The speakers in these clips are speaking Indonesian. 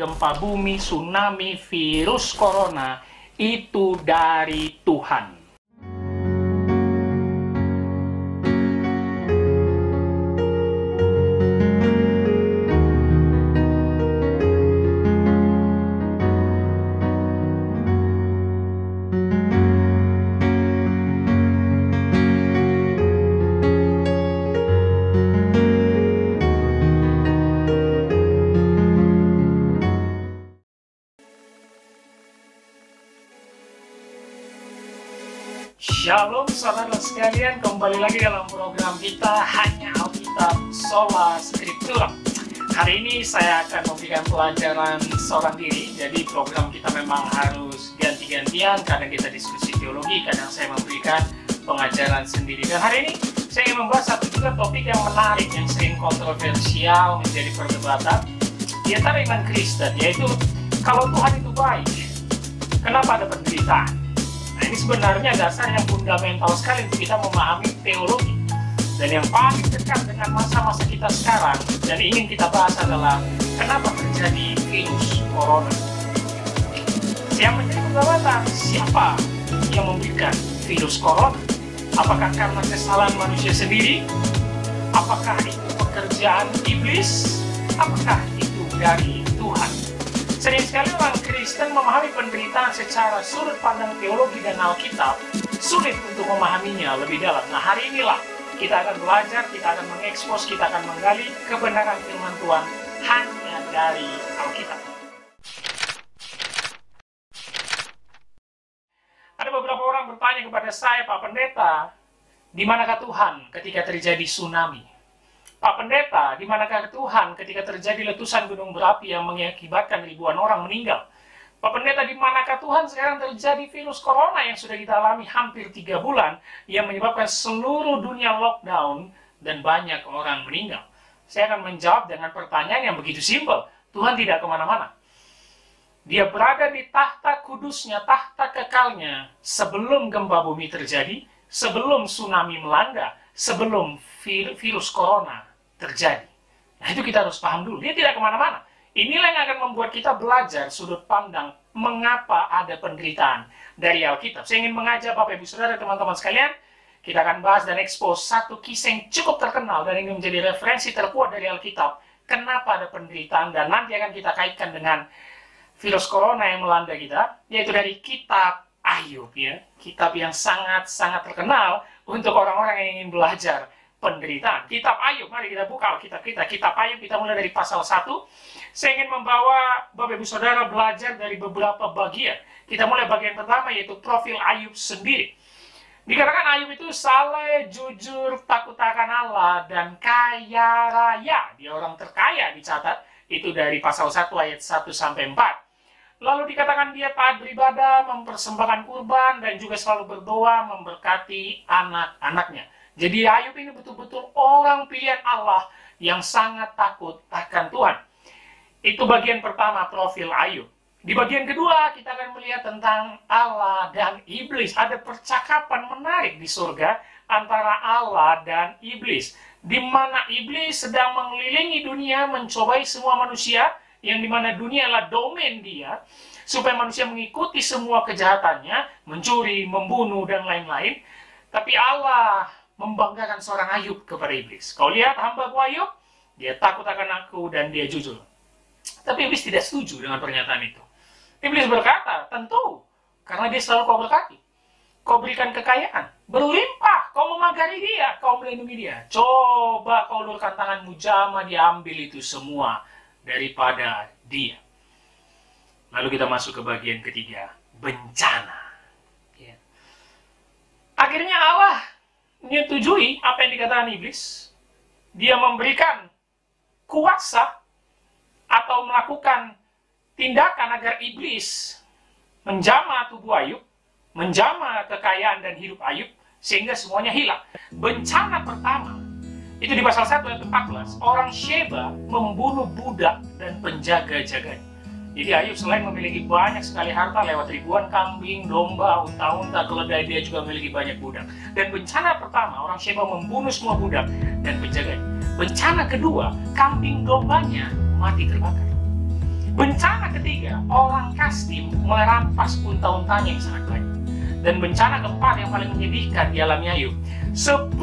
Gempa bumi, tsunami, virus corona itu dari Tuhan. Shalom saudara sekalian, kembali lagi dalam program kita Hanya Alkitab Sola Scriptura. Hari ini saya akan memberikan pelajaran seorang diri. Jadi program kita memang harus ganti-gantian, kadang kita diskusi teologi, kadang saya memberikan pengajaran sendiri. Dan hari ini saya ingin membahas satu juga topik yang menarik, yang sering kontroversial menjadi perdebatan di antara iman Kristen, yaitu kalau Tuhan itu baik, kenapa ada penderitaan? Nah, ini sebenarnya dasar yang fundamental sekali untuk kita memahami teologi. Dan yang paling dekat dengan masa-masa kita sekarang dan ingin kita bahas adalah kenapa terjadi virus corona. Yang menjadi perdebatan, siapa yang memberikan virus corona? Apakah karena kesalahan manusia sendiri? Apakah itu pekerjaan iblis? Apakah itu dari Tuhan? Sering sekali orang Kristen memahami penderitaan secara sudut pandang teologi dan Alkitab sulit untuk memahaminya lebih dalam. Nah, hari inilah kita akan belajar, kita akan mengekspos, kita akan menggali kebenaran firman Tuhan hanya dari Alkitab. Ada beberapa orang bertanya kepada saya, Pak Pendeta, di manakah Tuhan ketika terjadi tsunami? Pak Pendeta, di manakah Tuhan ketika terjadi letusan gunung berapi yang mengakibatkan ribuan orang meninggal? Pak Pendeta, di manakah Tuhan sekarang terjadi virus corona yang sudah kita alami hampir 3 bulan yang menyebabkan seluruh dunia lockdown dan banyak orang meninggal? Saya akan menjawab dengan pertanyaan yang begitu simpel. Tuhan tidak kemana-mana. Dia berada di tahta kudusnya, tahta kekalnya sebelum gempa bumi terjadi, sebelum tsunami melanda, sebelum virus corona terjadi. Nah, itu kita harus paham dulu. Dia tidak kemana-mana. Inilah yang akan membuat kita belajar sudut pandang mengapa ada penderitaan dari Alkitab. Saya ingin mengajak Bapak Ibu Saudara, teman-teman sekalian, kita akan bahas dan expose satu kisah yang cukup terkenal dan ini menjadi referensi terkuat dari Alkitab. Kenapa ada penderitaan, dan nanti akan kita kaitkan dengan virus corona yang melanda kita, yaitu dari kitab Ayub, ya. Kitab yang sangat-sangat terkenal untuk orang-orang yang ingin belajar penderitaan. Kitab Ayub, mari kita buka Alkitab kita. Kitab Ayub, kita mulai dari pasal 1. Saya ingin membawa Bapak Ibu Saudara belajar dari beberapa bagian. Kita mulai bagian pertama, yaitu profil Ayub sendiri. Dikatakan Ayub itu saleh, jujur, takut akan Allah, dan kaya raya. Dia orang terkaya dicatat. Itu dari pasal 1 ayat 1 sampai 4. Lalu dikatakan dia taat beribadah, mempersembahkan kurban, dan juga selalu berdoa memberkati anak-anaknya. Jadi Ayub ini betul-betul orang pilihan Allah yang sangat takut akan Tuhan. Itu bagian pertama, profil Ayub. Di bagian kedua kita akan melihat tentang Allah dan iblis. Ada percakapan menarik di surga antara Allah dan iblis, di mana iblis sedang mengelilingi dunia, mencobai semua manusia, yang dimana dunia adalah domain dia, supaya manusia mengikuti semua kejahatannya, mencuri, membunuh, dan lain-lain. Tapi Allah membanggakan seorang Ayub kepada iblis. Kau lihat hamba-Ku Ayub, dia takut akan Aku dan dia jujur. Tapi iblis tidak setuju dengan pernyataan itu. Iblis berkata, tentu, karena dia selalu kau berkati. Kau berikan kekayaan, berlimpah, kau memagari dia, kau melindungi dia. Coba kau ulurkan tanganmu, jamah diambil itu semua daripada dia. Lalu kita masuk ke bagian ketiga, bencana. Ya. Akhirnya Allah menyetujui apa yang dikatakan iblis. Dia memberikan kuasa atau melakukan tindakan agar iblis menjamah tubuh Ayub, menjamah kekayaan dan hidup Ayub, sehingga semuanya hilang. Bencana pertama itu di pasal 1 ayat 14, orang Sheba membunuh budak dan penjaga-jaganya. Jadi Ayub selain memiliki banyak sekali harta lewat ribuan kambing, domba, unta-unta, keledai, dia juga memiliki banyak budak. Dan bencana pertama, orang Sheba membunuh semua budak dan penjaganya. Bencana kedua, kambing dombanya mati terbakar. Bencana ketiga, orang Kasdim merampas unta-untanya yang sangat banyak. Dan bencana keempat yang paling menyedihkan dialami Ayub, 10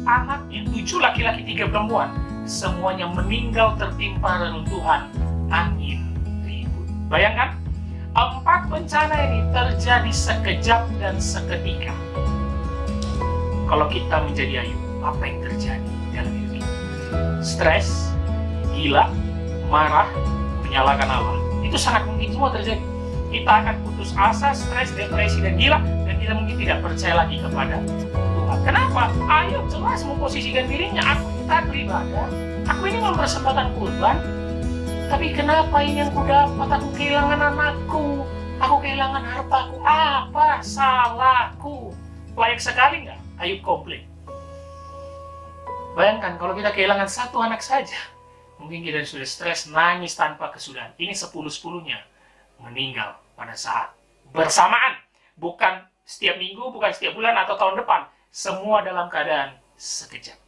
anaknya, 7 laki-laki 3 perempuan, semuanya meninggal tertimpa reruntuhan angin ribut. Bayangkan, 4 bencana ini terjadi sekejap dan seketika. Kalau kita menjadi Ayub, apa yang terjadi dalam hidup kita? Stres, gila, marah, menyalahkan Allah. Itu sangat mungkin semua terjadi. Kita akan putus asa, stres, depresi, dan gila, dan kita mungkin tidak percaya lagi kepada Tuhan. Kenapa? Ayub jelas memposisikan dirinya, aku taat beribadah, aku ini mempersembahkan kurban, tapi kenapa ini yang kudapat? Aku kehilangan anakku, aku kehilangan hartaku, apa salahku? Layak sekali nggak Ayub komplain? Bayangkan kalau kita kehilangan 1 anak saja, mungkin kita sudah stres, nangis tanpa kesudahan. Ini 10-10-nya meninggal pada saat bersamaan. Bukan setiap minggu, bukan setiap bulan atau tahun depan. Semua dalam keadaan sekejap.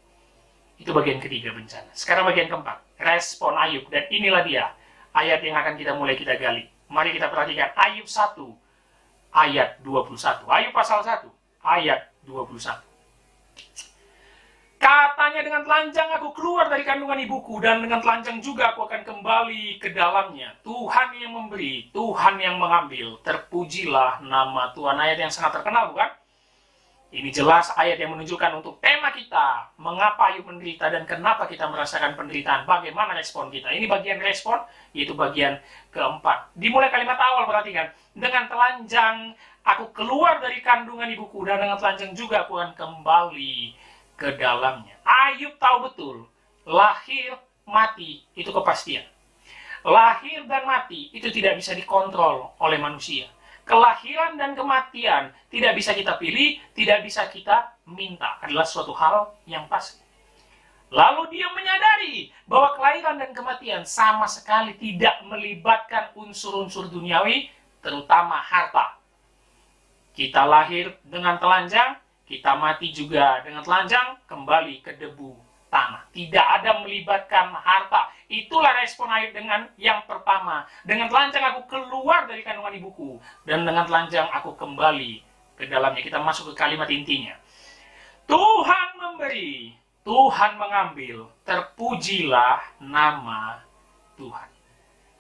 Itu bagian ketiga bencana. Sekarang bagian keempat, respon Ayub. Dan inilah dia ayat yang akan kita mulai kita gali. Mari kita perhatikan Ayub 1 ayat 21. Ayub pasal 1 ayat 21. Katanya, dengan telanjang aku keluar dari kandungan ibuku, dan dengan telanjang juga aku akan kembali ke dalamnya. Tuhan yang memberi, Tuhan yang mengambil. Terpujilah nama Tuhan. Ayat yang sangat terkenal, bukan? Ini jelas ayat yang menunjukkan untuk tema kita. Mengapa Ayub menderita dan kenapa kita merasakan penderitaan. Bagaimana respon kita. Ini bagian respon, yaitu bagian keempat. Dimulai kalimat awal, perhatikan. Dengan telanjang aku keluar dari kandungan ibuku, dan dengan telanjang juga aku akan kembali ke dalamnya. Ayub tahu betul, lahir, mati, itu kepastian. Lahir dan mati, itu tidak bisa dikontrol oleh manusia. Kelahiran dan kematian tidak bisa kita pilih, tidak bisa kita minta. Adalah suatu hal yang pasti. Lalu dia menyadari bahwa kelahiran dan kematian sama sekali tidak melibatkan unsur-unsur duniawi, terutama harta. Kita lahir dengan telanjang, kita mati juga dengan telanjang, kembali ke debu tanah. Tidak ada melibatkan harta. Itulah respon Ayub dengan yang pertama. Dengan telanjang aku keluar dari kandungan ibuku, dan dengan telanjang aku kembali ke dalamnya. Kita masuk ke kalimat intinya. Tuhan memberi, Tuhan mengambil. Terpujilah nama Tuhan.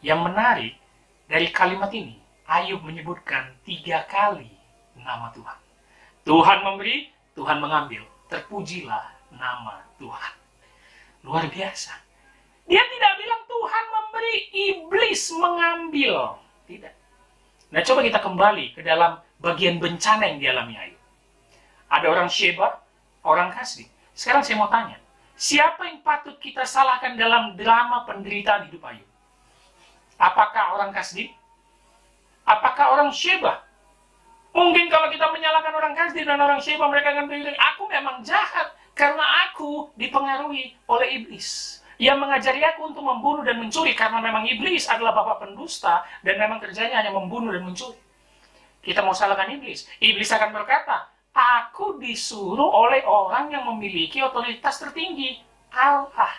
Yang menarik dari kalimat ini, Ayub menyebutkan 3 kali nama Tuhan. Tuhan memberi, Tuhan mengambil. Terpujilah nama Tuhan. Luar biasa. Dia tidak bilang Tuhan memberi, iblis mengambil. Tidak. Nah, coba kita kembali ke dalam bagian bencana yang dialami Ayub. Ada orang Sheba, orang Kasdim. Sekarang saya mau tanya, siapa yang patut kita salahkan dalam drama penderitaan hidup Ayub? Apakah orang Kasdim? Apakah orang Sheba? Mungkin kalau kita menyalahkan orang Kasdim dan orang Sheba, mereka akan bilang, aku memang jahat karena aku dipengaruhi oleh iblis yang mengajari aku untuk membunuh dan mencuri, karena memang iblis adalah bapak pendusta dan memang kerjanya hanya membunuh dan mencuri. Kita mau salahkan iblis. Iblis akan berkata, aku disuruh oleh orang yang memiliki otoritas tertinggi, Allah.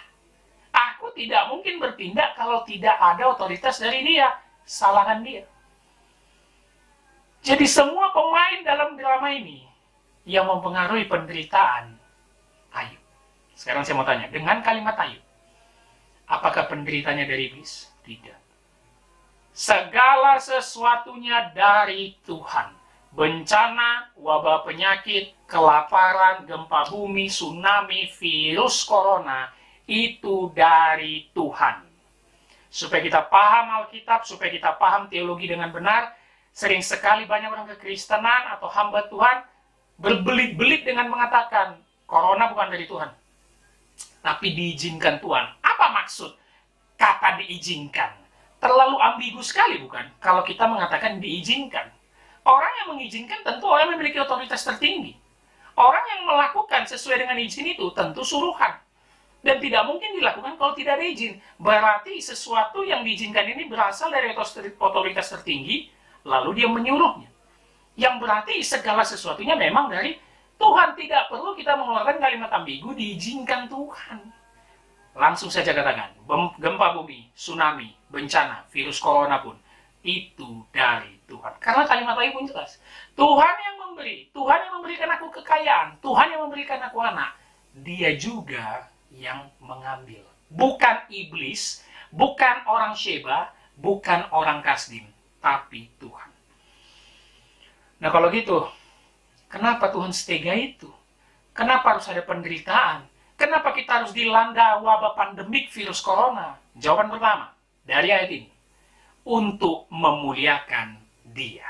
Aku tidak mungkin bertindak kalau tidak ada otoritas dari dia. Salahkan dia. Jadi semua pemain dalam drama ini yang mempengaruhi penderitaan Ayub. Sekarang saya mau tanya, dengan kalimat Ayub, apakah penderitanya dari iblis? Tidak. Segala sesuatunya dari Tuhan. Bencana, wabah penyakit, kelaparan, gempa bumi, tsunami, virus corona, itu dari Tuhan. Supaya kita paham Alkitab, supaya kita paham teologi dengan benar, sering sekali banyak orang kekristenan atau hamba Tuhan berbelit-belit dengan mengatakan, corona bukan dari Tuhan, tapi diizinkan Tuhan. Apa maksud kata diizinkan? Terlalu ambigu sekali, bukan? Kalau kita mengatakan diizinkan. Orang yang mengizinkan tentu orang yang memiliki otoritas tertinggi. Orang yang melakukan sesuai dengan izin itu tentu suruhan. Dan tidak mungkin dilakukan kalau tidak ada izin. Berarti sesuatu yang diizinkan ini berasal dari otoritas tertinggi, lalu dia menyuruhnya. Yang berarti segala sesuatunya memang dari Tuhan. Tidak perlu kita mengeluarkan kalimat ambigu, diizinkan Tuhan. langsung saja katakan, gempa bumi, tsunami, bencana, virus corona pun, itu dari Tuhan. Karena kalimat Ayub pun jelas. Tuhan yang memberi, Tuhan yang memberikan aku kekayaan, Tuhan yang memberikan aku anak. Dia juga yang mengambil. Bukan iblis, bukan orang Sheba, bukan orang Kasdim, tapi Tuhan. Nah kalau gitu, kenapa Tuhan setega itu? Kenapa harus ada penderitaan? Kenapa kita harus dilanda wabah pandemik virus corona? Jawaban pertama, dari ayat ini. Untuk memuliakan Dia.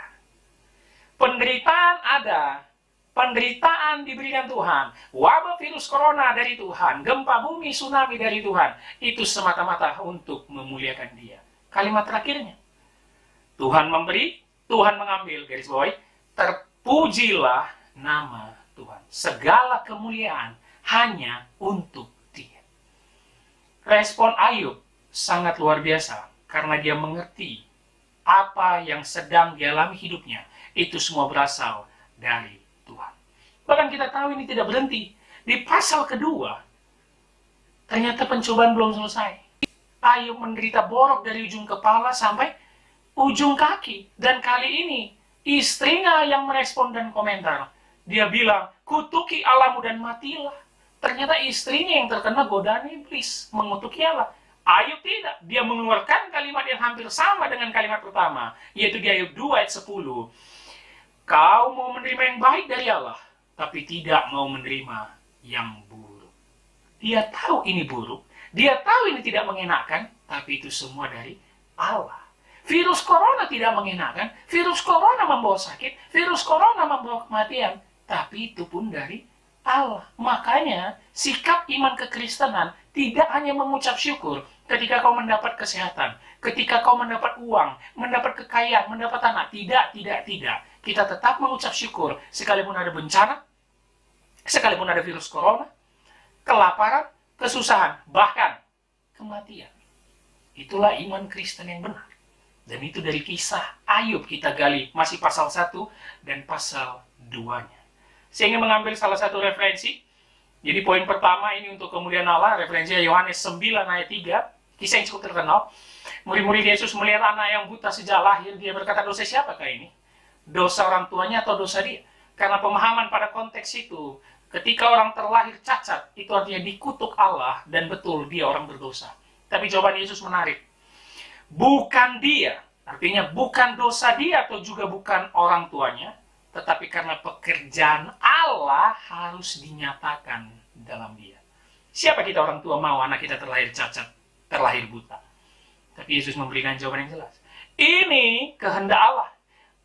Penderitaan ada. Penderitaan diberikan Tuhan. Wabah virus corona dari Tuhan. Gempa bumi, tsunami dari Tuhan. Itu semata-mata untuk memuliakan Dia. Kalimat terakhirnya. Tuhan memberi, Tuhan mengambil. Garis bawahi. Terpujilah nama Tuhan. Segala kemuliaan hanya untuk Dia. Respon Ayub sangat luar biasa. Karena dia mengerti apa yang sedang dialami hidupnya. Itu semua berasal dari Tuhan. Bahkan kita tahu ini tidak berhenti. Di pasal kedua, ternyata pencobaan belum selesai. Ayub menderita borok dari ujung kepala sampai ujung kaki. Dan kali ini, istrinya yang merespon dan komentar. Dia bilang, kutuki Allahmu dan matilah. Ternyata istrinya yang terkena godaan iblis, mengutuki Allah. Ayub tidak. Dia mengeluarkan kalimat yang hampir sama dengan kalimat pertama. Yaitu di Ayub 2 ayat 10. Kau mau menerima yang baik dari Allah, tapi tidak mau menerima yang buruk. Dia tahu ini buruk. Dia tahu ini tidak mengenakan, tapi itu semua dari Allah. Virus corona tidak mengenakan. Virus corona membawa sakit. Virus corona membawa kematian. Tapi itu pun dari Allah. Makanya sikap iman kekristenan tidak hanya mengucap syukur ketika kau mendapat kesehatan, ketika kau mendapat uang, mendapat kekayaan, mendapat anak. Tidak. Kita tetap mengucap syukur sekalipun ada bencana, sekalipun ada virus corona, kelaparan, kesusahan, bahkan kematian. Itulah iman Kristen yang benar. Dan itu dari kisah Ayub kita gali, masih pasal 1 dan pasal 2-nya. Saya ingin mengambil salah satu referensi. Jadi poin pertama ini untuk kemuliaan Allah, referensinya Yohanes 9 ayat 3, kisah yang cukup terkenal. Murid-murid Yesus melihat anak yang buta sejak lahir, dia berkata, dosa siapakah ini? Dosa orang tuanya atau dosa dia? Karena pemahaman pada konteks itu, ketika orang terlahir cacat, itu artinya dikutuk Allah, dan betul dia orang berdosa. Tapi jawaban Yesus menarik. Bukan dia, artinya bukan dosa dia atau juga bukan orang tuanya, tetapi karena pekerjaan Allah harus dinyatakan dalam dia. Siapa kita orang tua mau anak kita terlahir cacat, terlahir buta? Tapi Yesus memberikan jawaban yang jelas. Ini kehendak Allah.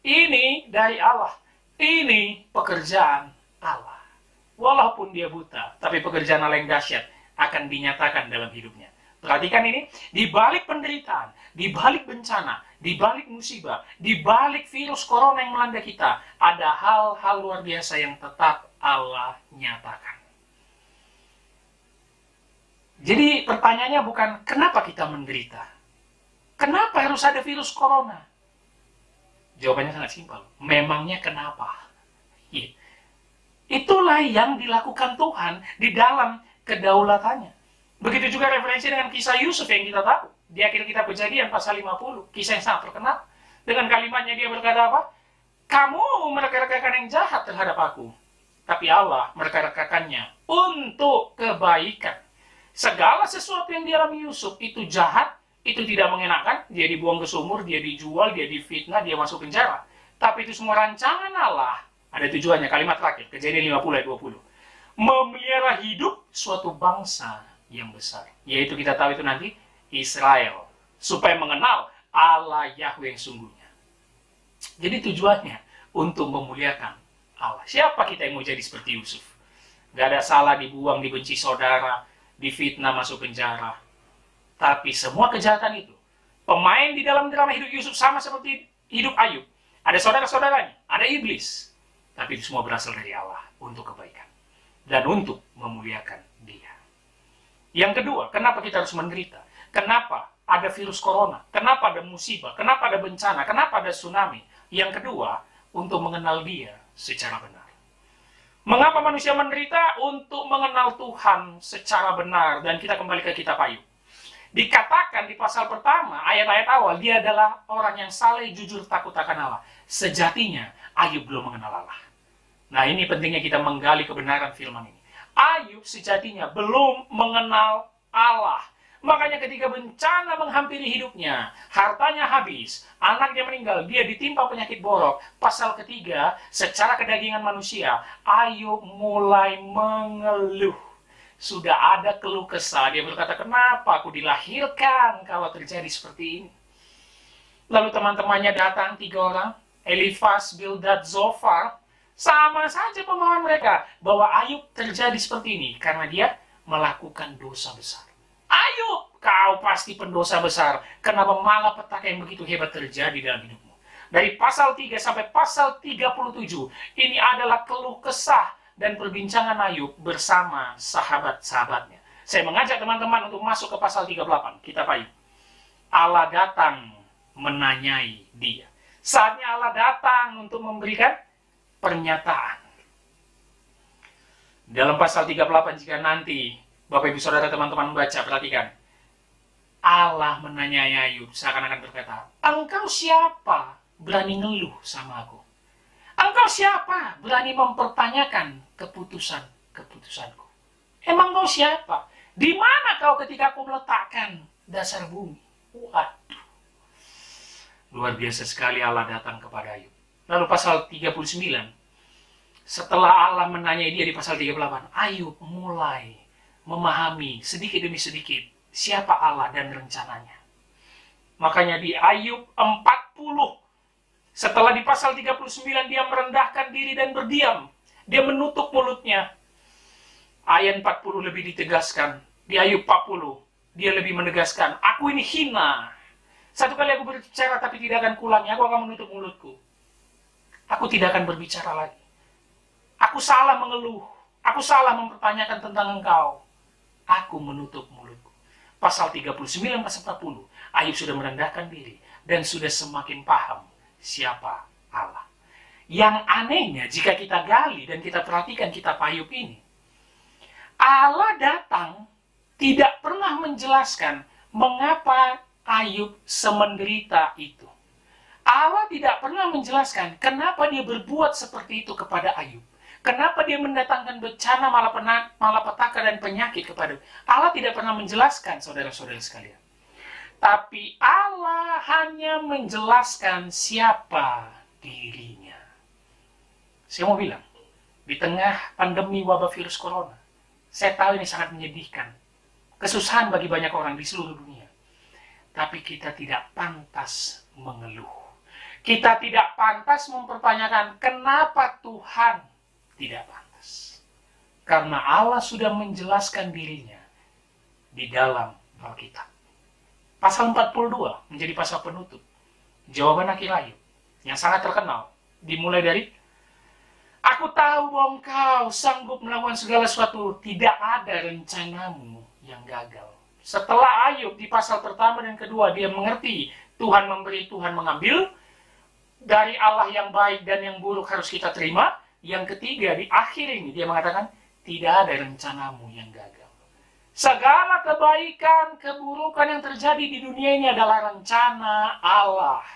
Ini dari Allah. Ini pekerjaan Allah. Walaupun dia buta, tapi pekerjaan Allah yang dahsyat akan dinyatakan dalam hidupnya. Perhatikan ini, di balik penderitaan, di balik bencana, di balik musibah, di balik virus corona yang melanda kita, ada hal-hal luar biasa yang tetap Allah nyatakan. Jadi pertanyaannya bukan kenapa kita menderita. Kenapa harus ada virus corona? Jawabannya sangat simpel. Memangnya kenapa? Itulah yang dilakukan Tuhan di dalam kedaulatannya. Begitu juga referensi dengan kisah Yusuf yang kita tahu. Di akhir kitab Kejadian pasal 50. Kisah yang sangat terkenal. Dengan kalimatnya dia berkata apa? Kamu mereka-rekakan yang jahat terhadap aku. Tapi Allah mereka-rekakannya untuk kebaikan. Segala sesuatu yang dialami Yusuf itu jahat, itu tidak mengenakan. Dia dibuang ke sumur, dia dijual, dia difitnah, dia masuk penjara. Tapi itu semua rancangan Allah. Ada tujuannya, kalimat terakhir. Kejadian 50 ayat 20. Memelihara hidup suatu bangsa yang besar. Yaitu kita tahu itu nanti Israel. Supaya mengenal Allah Yahweh yang sungguhnya. Jadi tujuannya untuk memuliakan Allah. Siapa kita yang mau jadi seperti Yusuf? Gak ada salah dibuang, dibenci saudara, difitnah, masuk penjara. Tapi semua kejahatan itu, pemain di dalam drama hidup Yusuf sama seperti hidup Ayub. Ada saudara-saudaranya, ada iblis. Tapi itu semua berasal dari Allah untuk kebaikan. Dan untuk memuliakan Dia. Yang kedua, kenapa kita harus menderita? Kenapa ada virus corona? Kenapa ada musibah? Kenapa ada bencana? Kenapa ada tsunami? Yang kedua, untuk mengenal Dia secara benar. Mengapa manusia menderita? Untuk mengenal Tuhan secara benar. Dan kita kembali ke kitab Ayub. Dikatakan di pasal pertama, ayat-ayat awal, dia adalah orang yang saleh, jujur, takut akan Allah. Sejatinya, Ayub belum mengenal Allah. Nah, ini pentingnya kita menggali kebenaran firman ini. Ayub sejatinya belum mengenal Allah. Makanya ketika bencana menghampiri hidupnya, hartanya habis, anaknya meninggal, dia ditimpa penyakit borok. Pasal ketiga, secara kedagingan manusia, Ayub mulai mengeluh. Sudah ada keluh kesah. Dia berkata, kenapa aku dilahirkan kalau terjadi seperti ini? Lalu teman-temannya datang, 3 orang, Elifas, Bildad, Zofar. Sama saja pemahaman mereka bahwa Ayub terjadi seperti ini karena dia melakukan dosa besar. Ayub, kau pasti pendosa besar. Kenapa malapetaka yang begitu hebat terjadi dalam hidupmu? Dari pasal 3 sampai pasal 37, ini adalah keluh kesah dan perbincangan Ayub bersama sahabat-sahabatnya. Saya mengajak teman-teman untuk masuk ke pasal 38, kitab Ayub. Allah datang menanyai dia. Saatnya Allah datang untuk memberikan pernyataan. Dalam pasal 38, jika nanti Bapak Ibu Saudara teman-teman membaca, perhatikan. Allah menanyai Ayub seakan-akan berkata, engkau siapa berani ngeluh sama aku? Engkau siapa berani mempertanyakan keputusanku? Emang kau siapa? Di mana kau ketika aku meletakkan dasar bumi? Waduh. Luar biasa sekali Allah datang kepada Ayub. Lalu pasal 39, setelah Allah menanyai dia di pasal 38, Ayub mulai memahami sedikit demi sedikit siapa Allah dan rencananya. Makanya di Ayub 40, setelah di pasal 39 dia merendahkan diri dan berdiam. Dia menutup mulutnya. Ayat 40 lebih ditegaskan. Di Ayub 40, dia lebih menegaskan, aku ini hina. Satu kali aku berbicara tapi tidak akan kulangi, aku akan menutup mulutku. Aku tidak akan berbicara lagi. Aku salah mengeluh. Aku salah mempertanyakan tentang engkau. Aku menutup mulutku. Pasal 39, pasal 40. Ayub sudah merendahkan diri. Dan sudah semakin paham siapa Allah. Yang anehnya jika kita gali dan kita perhatikan kitab Ayub ini. Allah datang tidak pernah menjelaskan mengapa Ayub semenderita itu. Allah tidak pernah menjelaskan kenapa dia berbuat seperti itu kepada Ayub. Kenapa dia mendatangkan bencana, malapetaka dan penyakit kepada Allah tidak pernah menjelaskan, saudara-saudara sekalian. Tapi Allah hanya menjelaskan siapa dirinya. Saya mau bilang, di tengah pandemi wabah virus corona, saya tahu ini sangat menyedihkan. Kesusahan bagi banyak orang di seluruh dunia. Tapi kita tidak pantas mengeluh. Kita tidak pantas mempertanyakan kenapa Tuhan tidak pantas. Karena Allah sudah menjelaskan dirinya di dalam Alkitab. Pasal 42 menjadi pasal penutup. Jawaban akhir Ayub yang sangat terkenal. Dimulai dari, aku tahu bahwa engkau sanggup melakukan segala sesuatu. Tidak ada rencanamu yang gagal. Setelah Ayub di pasal pertama dan kedua, dia mengerti Tuhan memberi, Tuhan mengambil. Dari Allah yang baik dan yang buruk harus kita terima. Yang ketiga, di akhir ini dia mengatakan, tidak ada rencanamu yang gagal. Segala kebaikan, keburukan yang terjadi di dunia ini adalah rencana Allah.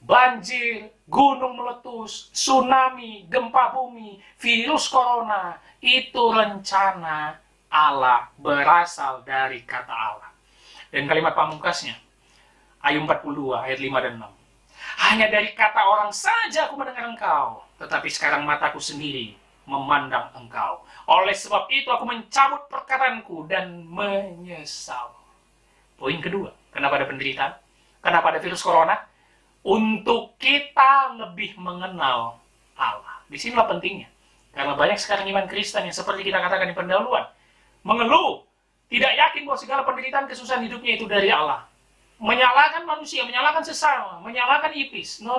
Banjir, gunung meletus, tsunami, gempa bumi, virus corona, itu rencana Allah, berasal dari kata Allah. Dan kalimat pamungkasnya, Ayub 42 ayat 5 dan 6. Hanya dari kata orang saja aku mendengar engkau, tetapi sekarang mataku sendiri memandang engkau. Oleh sebab itu aku mencabut perkataanku dan menyesal. Poin kedua, kenapa ada penderitaan? Kenapa ada virus corona? Untuk kita lebih mengenal Allah. Disinilah pentingnya. Karena banyak sekarang iman Kristen yang seperti kita katakan di pendahuluan, mengeluh, tidak yakin bahwa segala penderitaan kesusahan hidupnya itu dari Allah. Menyalahkan manusia, menyalahkan sesama, menyalahkan iblis. No.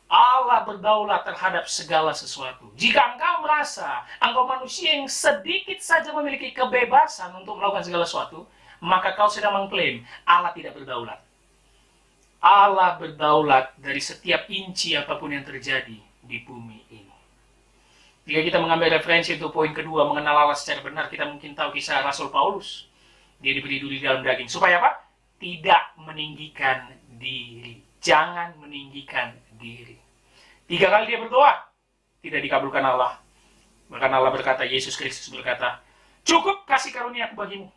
Allah berdaulat terhadap segala sesuatu. Jika engkau merasa engkau manusia yang sedikit saja memiliki kebebasan untuk melakukan segala sesuatu, maka kau sedang mengklaim Allah tidak berdaulat. Allah berdaulat dari setiap inci apapun yang terjadi di bumi ini. Jika kita mengambil referensi untuk poin kedua, mengenal Allah secara benar, kita mungkin tahu kisah Rasul Paulus. Dia diberi duri dalam daging. Supaya apa? Tidak meninggikan diri. Jangan meninggikan diri. 3 kali dia berdoa, tidak dikabulkan Allah. Bahkan Allah berkata, Yesus Kristus berkata, cukup kasih karunia aku bagimu.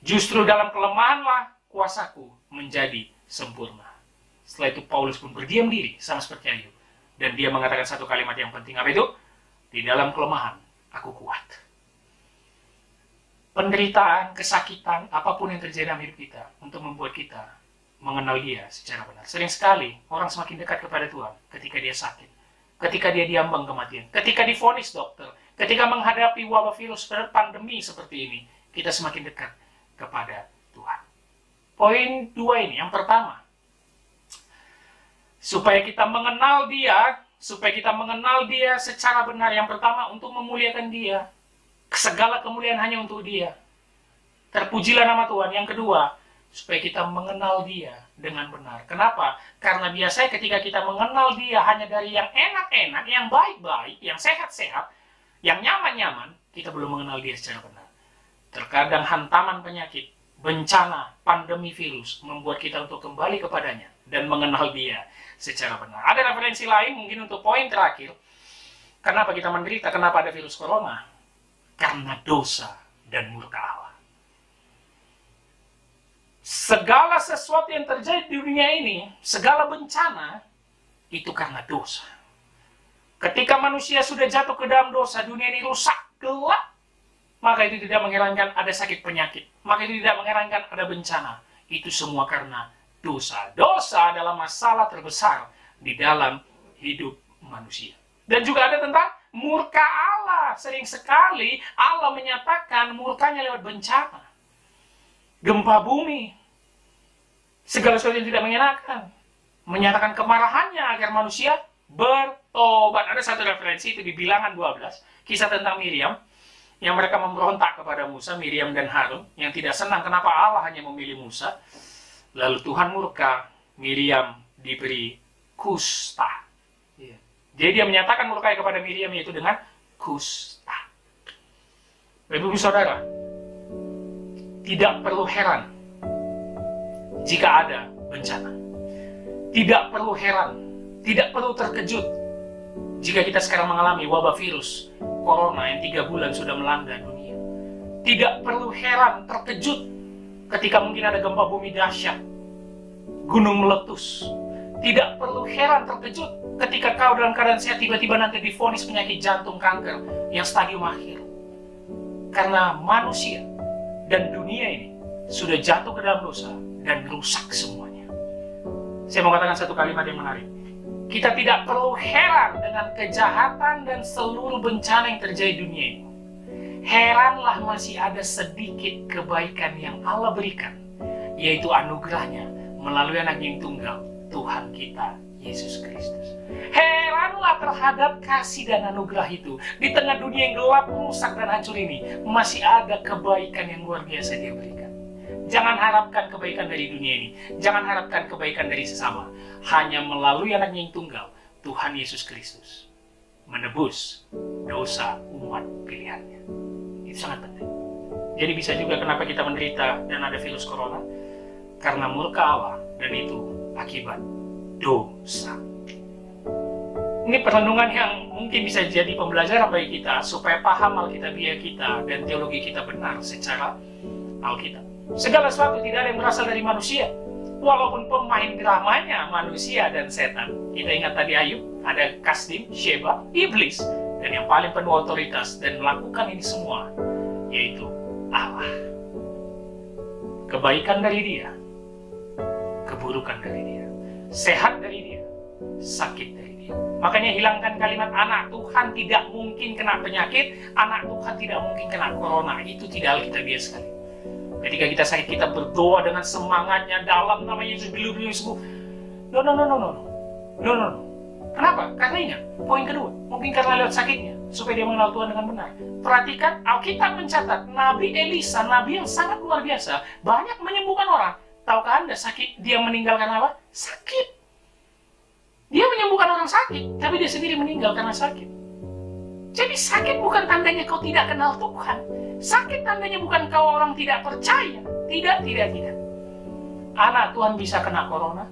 Justru dalam kelemahanlah kuasaku menjadi sempurna. Setelah itu Paulus pun berdiam diri, sama seperti Ayub. Dan dia mengatakan satu kalimat yang penting. Apa itu? Di dalam kelemahan, aku kuat. Penderitaan, kesakitan, apapun yang terjadi dalam hidup kita, untuk membuat kita mengenal dia secara benar. Sering sekali, orang semakin dekat kepada Tuhan ketika dia sakit. Ketika dia diambang kematian. Ketika divonis dokter. Ketika menghadapi wabah virus pandemi seperti ini. Kita semakin dekat kepada Tuhan. Poin 2 ini, yang pertama. Supaya kita mengenal dia secara benar. Yang pertama, untuk memuliakan dia. Segala kemuliaan hanya untuk dia. Terpujilah nama Tuhan. Yang kedua, supaya kita mengenal dia dengan benar. Kenapa? Karena biasanya ketika kita mengenal dia hanya dari yang enak-enak, yang baik-baik, yang sehat-sehat, yang nyaman-nyaman, kita belum mengenal dia secara benar. Terkadang hantaman penyakit, bencana, pandemi virus, membuat kita untuk kembali kepadanya dan mengenal dia secara benar. Ada referensi lain mungkin untuk poin terakhir. Kenapa kita menderita? Kenapa ada virus corona? Karena dosa dan murka Allah. Segala sesuatu yang terjadi di dunia ini, segala bencana, itu karena dosa. Ketika manusia sudah jatuh ke dalam dosa, dunia ini rusak, gelap, maka itu tidak mengherankan ada sakit penyakit. Maka itu tidak mengherankan ada bencana. Itu semua karena dosa. Dosa adalah masalah terbesar di dalam hidup manusia. Dan juga ada tentang murka Allah. Sering sekali Allah menyatakan murkanya lewat bencana. Gempa bumi. Segala sesuatu yang tidak menyenangkan. Menyatakan kemarahannya agar manusia bertobat. Ada satu referensi itu di Bilangan 12. Kisah tentang Miriam. Yang mereka memberontak kepada Musa, Miriam dan Harun. Yang tidak senang kenapa Allah hanya memilih Musa. Lalu Tuhan murka, Miriam diberi kusta. Jadi dia menyatakan murka kepada Miriam yaitu dengan kusta. Ibu saudara, tidak perlu heran jika ada bencana. Tidak perlu heran, tidak perlu terkejut jika kita sekarang mengalami wabah virus corona yang 3 bulan sudah melanda dunia. Tidak perlu heran, terkejut ketika mungkin ada gempa bumi dahsyat, gunung meletus. Tidak perlu heran, terkejut ketika kau dalam keadaan sehat tiba-tiba nanti divonis penyakit jantung kanker yang stadium akhir. Karena manusia dan dunia ini sudah jatuh ke dalam dosa dan rusak semuanya. Saya mau katakan satu kalimat yang menarik. Kita tidak perlu heran dengan kejahatan dan seluruh bencana yang terjadi di dunia ini. Heranlah masih ada sedikit kebaikan yang Allah berikan, yaitu anugerahnya melalui anaknya yang tunggal, Tuhan kita, Yesus Kristus. Heranlah terhadap kasih dan anugerah itu. Di tengah dunia yang gelap, rusak dan hancur ini, masih ada kebaikan yang luar biasa dia berikan. Jangan harapkan kebaikan dari dunia ini. Jangan harapkan kebaikan dari sesama. Hanya melalui anaknya yang tunggal, Tuhan Yesus Kristus, menebus dosa umat pilihannya. Itu sangat penting. Jadi bisa juga kenapa kita menderita dan ada virus corona. Karena murka Allah, dan itu akibat dosa. Ini perenungan yang mungkin bisa jadi pembelajaran bagi kita supaya paham Alkitabiah kita dan teologi kita benar secara Alkitab. Segala sesuatu tidak ada yang berasal dari manusia. Walaupun pemain dramanya manusia dan setan. Kita ingat tadi Ayub, ada Kasdim, Sheba, Iblis. Dan yang paling penuh otoritas dan melakukan ini semua, yaitu Allah. Kebaikan dari dia, keburukan dari dia, sehat dari dia, sakit dari dia. Makanya hilangkan kalimat anak Tuhan tidak mungkin kena penyakit, anak Tuhan tidak mungkin kena corona. Itu tidak Alkitabiah sekali. Ketika kita sakit, kita berdoa dengan semangatnya dalam nama Yesus, beliau sembuh. No. Kenapa? Karena ingat, poin kedua, mungkin karena lewat sakitnya, supaya dia mengenal Tuhan dengan benar. Perhatikan, Alkitab mencatat, Nabi Elisa, Nabi yang sangat luar biasa, banyak menyembuhkan orang. Tahukah Anda sakit, dia meninggal karena apa? Sakit. Dia menyembuhkan orang sakit, tapi dia sendiri meninggal karena sakit. Jadi sakit bukan tandanya kau tidak kenal Tuhan. Sakit tandanya bukan kau orang tidak percaya. Tidak. Anak Tuhan bisa kena corona.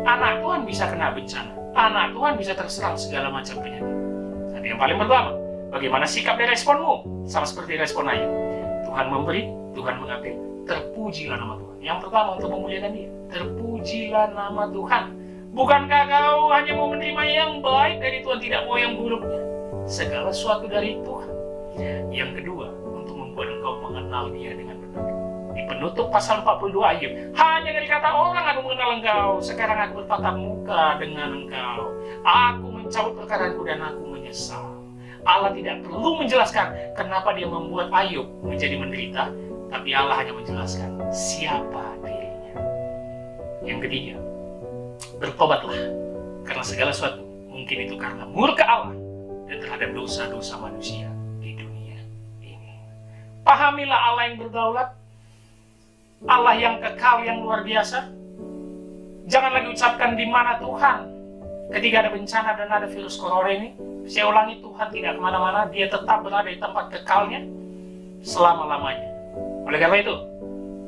Anak Tuhan bisa kena bencana. Anak Tuhan bisa terserang segala macam penyakit. Tapi yang paling pertama, bagaimana sikap dan responmu? Sama seperti respon ayat. Tuhan memberi, Tuhan mengambil. Terpujilah nama Tuhan. Yang pertama untuk memuliakan Dia. Terpujilah nama Tuhan. Bukankah kau hanya mau menerima yang baik dari Tuhan, tidak mau yang buruknya? Segala sesuatu dari Tuhan. Yang kedua, untuk membuat engkau mengenal Dia dengan benar. Di penutup pasal 42 Ayub, hanya dari kata orang aku mengenal engkau, sekarang aku bertatap muka dengan engkau. Aku mencabut perkaraanku dan aku menyesal. Allah tidak perlu menjelaskan kenapa Dia membuat Ayub menjadi menderita, tapi Allah hanya menjelaskan siapa dirinya. Yang ketiga, bertobatlah, karena segala sesuatu mungkin itu karena murka Allah dan terhadap dosa-dosa manusia di dunia ini. Pahamilah Allah yang berdaulat, Allah yang kekal, yang luar biasa. Jangan lagi ucapkan di mana Tuhan ketika ada bencana dan ada virus corona ini. Saya ulangi, Tuhan tidak kemana-mana, Dia tetap berada di tempat kekalnya selama-lamanya. Oleh karena itu,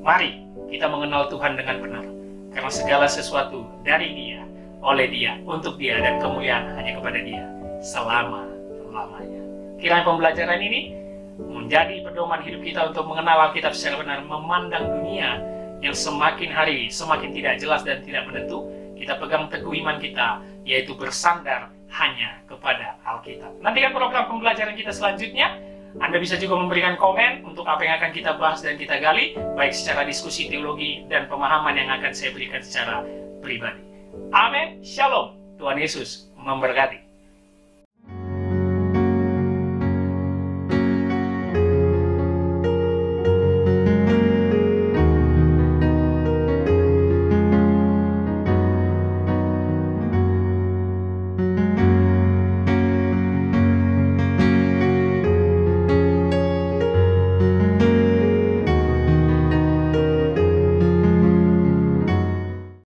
mari kita mengenal Tuhan dengan benar, karena segala sesuatu dari Dia, oleh Dia, untuk Dia, dan kemuliaan hanya kepada Dia selama-lamanya. Kiranya pembelajaran ini menjadi pedoman hidup kita untuk mengenal Alkitab secara benar, memandang dunia yang semakin hari semakin tidak jelas dan tidak menentu. Kita pegang teguh iman kita, yaitu bersandar hanya kepada Alkitab. Nantikan program pembelajaran kita selanjutnya. Anda bisa juga memberikan komen untuk apa yang akan kita bahas dan kita gali, baik secara diskusi teologi dan pemahaman yang akan saya berikan secara pribadi. Amin. Shalom. Tuhan Yesus memberkati.